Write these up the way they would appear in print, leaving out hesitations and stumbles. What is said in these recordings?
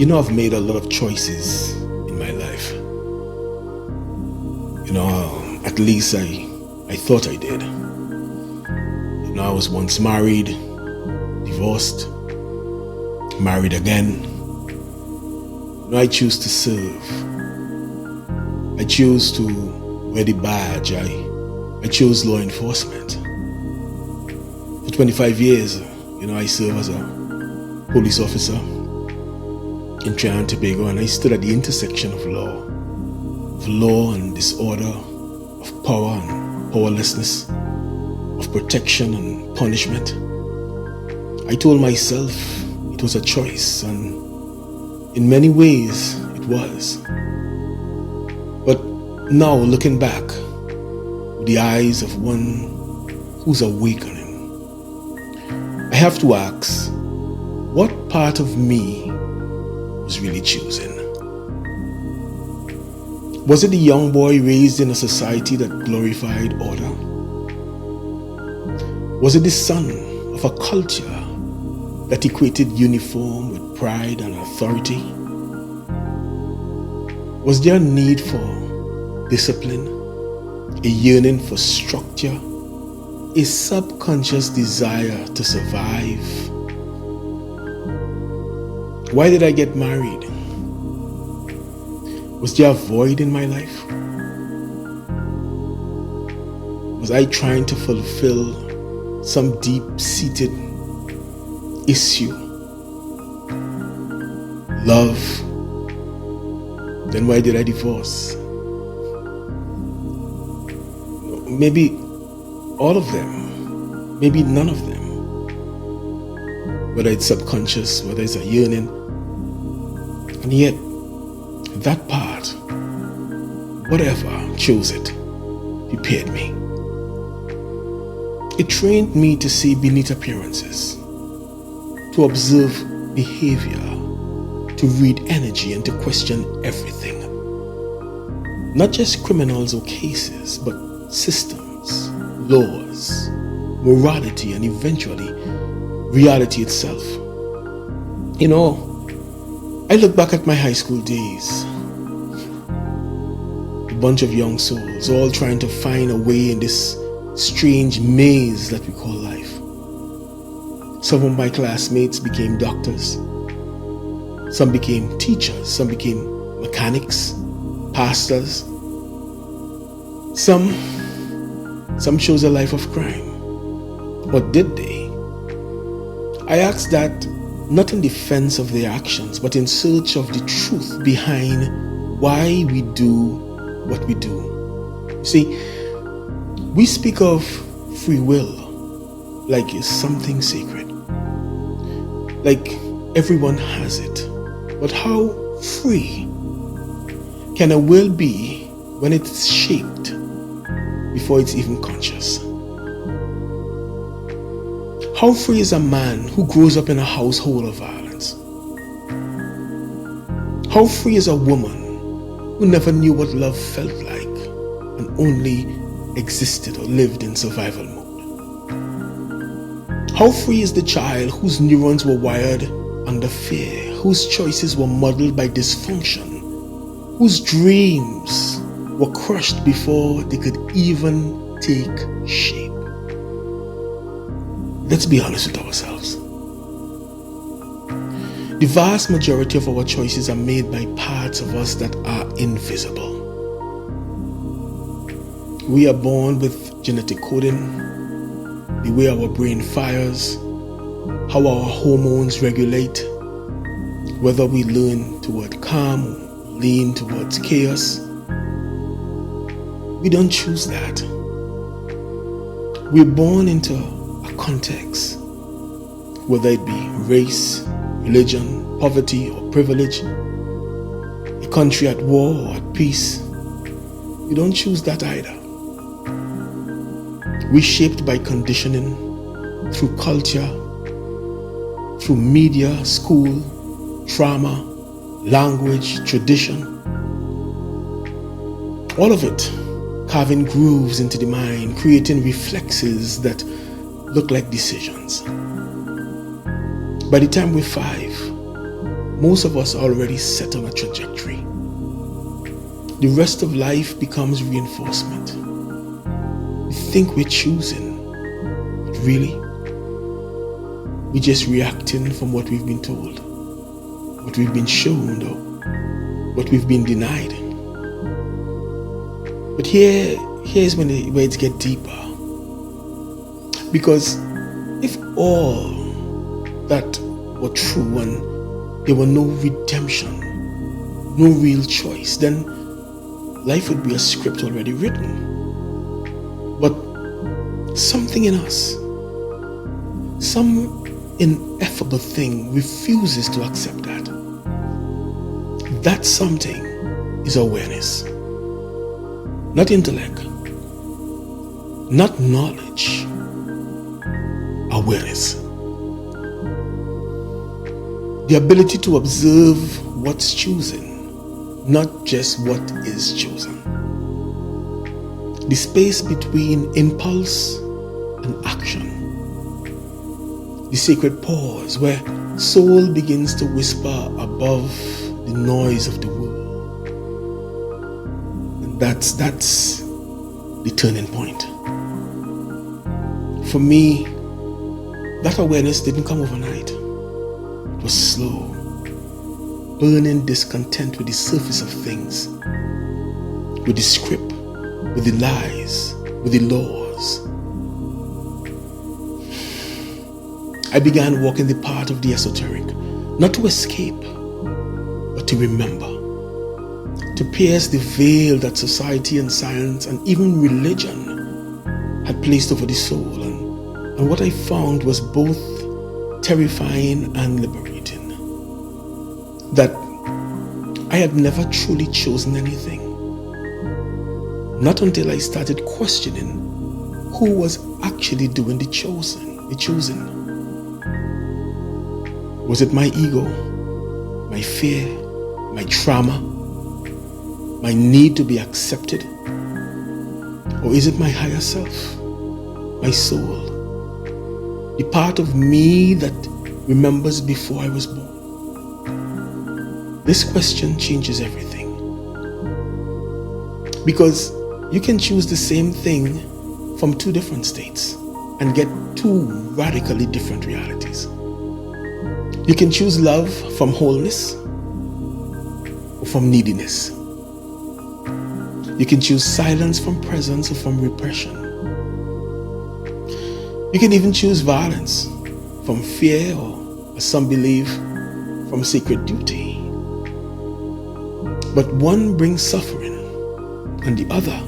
I've made a lot of choices in my life. At least I thought I did. I was once married, divorced, married again. I choose to serve. I choose to wear the badge. I chose law enforcement. For 25 years, I served as a police officer in Trinidad and Tobago, and I stood at the intersection of law and disorder, of power and powerlessness, of protection and punishment. I told myself it was a choice, and in many ways it was. But now, looking back with the eyes of one who's awakening, I have to ask, what part of me was really choosing? Was it the young boy raised in a society that glorified order? Was it the son of a culture that equated uniform with pride and authority? Was there a need for discipline, a yearning for structure, a subconscious desire to survive? Why did I get married? Was there a void in my life? Was I trying to fulfill some deep-seated issue? Love? Then why did I divorce? Maybe all of them, maybe none of them. Whether it's subconscious, whether it's a yearning. And yet, that part, whatever chose it, prepared me. It trained me to see beneath appearances, to observe behavior, to read energy, and to question everything. Not just criminals or cases, but systems, laws, morality, and eventually reality itself. I look back at my high school days, a bunch of young souls all trying to find a way in this strange maze that we call life. Some of my classmates became doctors, some became teachers, some became mechanics, pastors. Some chose a life of crime. Or did they? I ask that not in defense of their actions, but in search of the truth behind why we do what we do. You see, we speak of free will like it's something sacred, like everyone has it. But how free can a will be when it's shaped before it's even conscious? How free is a man who grows up in a household of violence? How free is a woman who never knew what love felt like and only existed or lived in survival mode? How free is the child whose neurons were wired under fear, whose choices were muddled by dysfunction, whose dreams were crushed before they could even take shape? Let's be honest with ourselves. The vast majority of our choices are made by parts of us that are invisible. We are born with genetic coding, the way our brain fires, how our hormones regulate, whether we lean toward calm or lean towards chaos. We don't choose that. We're born into a context, whether it be race, religion, poverty, or privilege, a country at war or at peace. We don't choose that either. We're shaped by conditioning, through culture, through media, school, trauma, language, tradition. All of it carving grooves into the mind, creating reflexes that look like decisions. By the time we're 5, most of us are already set on a trajectory. The rest of life becomes reinforcement. We think we're choosing, but really, we're just reacting from what we've been told, what we've been shown, or what we've been denied. But here's where it gets deeper. Because if all that were true and there were no redemption, no real choice, then life would be a script already written. But something in us, some ineffable thing refuses to accept that. That something is awareness. Not intellect, not knowledge, awareness. The ability to observe what's chosen, not just what is chosen. The space between impulse and action. The sacred pause where soul begins to whisper above the noise of the world. And that's the turning point. For me, that awareness didn't come overnight. It was slow, burning discontent with the surface of things, with the script, with the lies, with the laws. I began walking the path of the esoteric, not to escape, but to remember, to pierce the veil that society and science and even religion had placed over the soul. And what I found was both terrifying and liberating. That I had never truly chosen anything. Not until I started questioning who was actually doing the choosing. Was it my ego, my fear, my trauma, my need to be accepted? Or is it my higher self, my soul? The part of me that remembers before I was born. This question changes everything. Because you can choose the same thing from two different states and get two radically different realities. You can choose love from wholeness or from neediness. You can choose silence from presence or from repression. You can even choose violence from fear or, as some believe, from sacred duty. But one brings suffering and the other,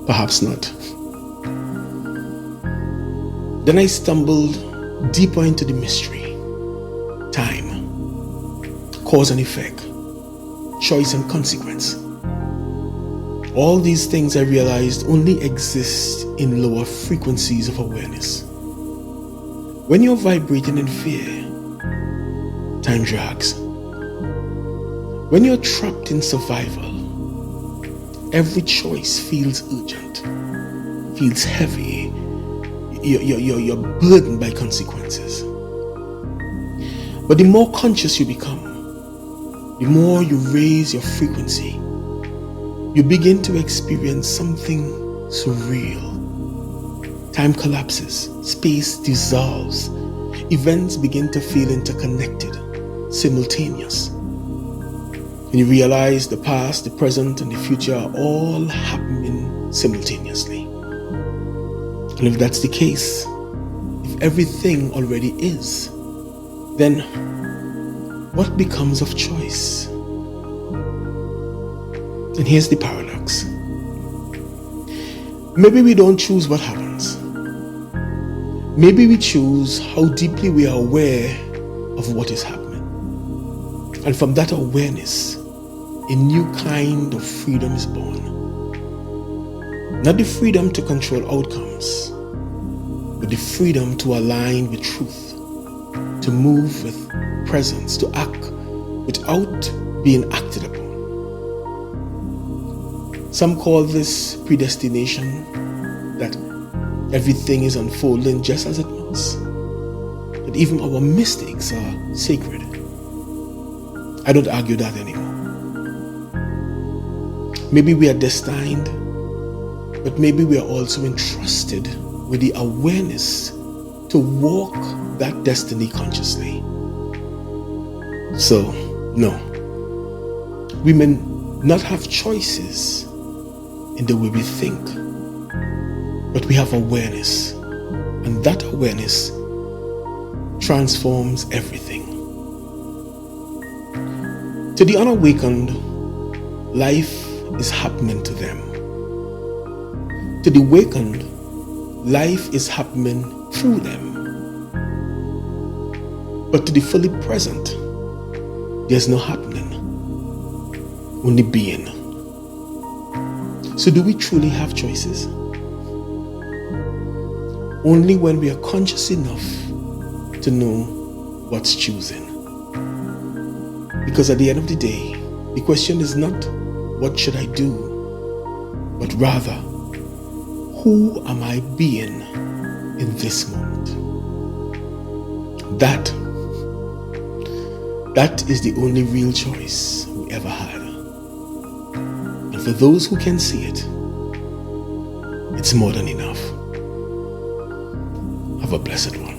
perhaps not. Then I stumbled deeper into the mystery. Time, cause and effect, choice and consequence. All these things I realized only exist in lower frequencies of awareness. When you're vibrating in fear, time drags. When you're trapped in survival, every choice feels urgent, feels heavy. You're burdened by consequences. But the more conscious you become, the more you raise your frequency, you begin to experience something surreal. Time collapses, space dissolves, events begin to feel interconnected, simultaneous. And you realize the past, the present, and the future are all happening simultaneously. And if that's the case, if everything already is, then what becomes of choice? And here's the paradox. Maybe we don't choose what happens. Maybe we choose how deeply we are aware of what is happening. And from that awareness, a new kind of freedom is born. Not the freedom to control outcomes, but the freedom to align with truth, to move with presence, to act without being acted upon. Some call this predestination, that everything is unfolding just as it must, that even our mistakes are sacred. I don't argue that anymore. Maybe we are destined, but maybe we are also entrusted with the awareness to walk that destiny consciously. So, no, we may not have choices in the way we think, but we have awareness, and that awareness transforms everything. To the unawakened, life is happening to them. To the awakened, life is happening through them. But to the fully present, there's no happening, only being. So do we truly have choices? Only when we are conscious enough to know what's choosing. Because at the end of the day, the question is not, what should I do? But rather, who am I being in this moment? That is the only real choice we ever had. And for those who can see it, it's more than enough. Have a blessed one.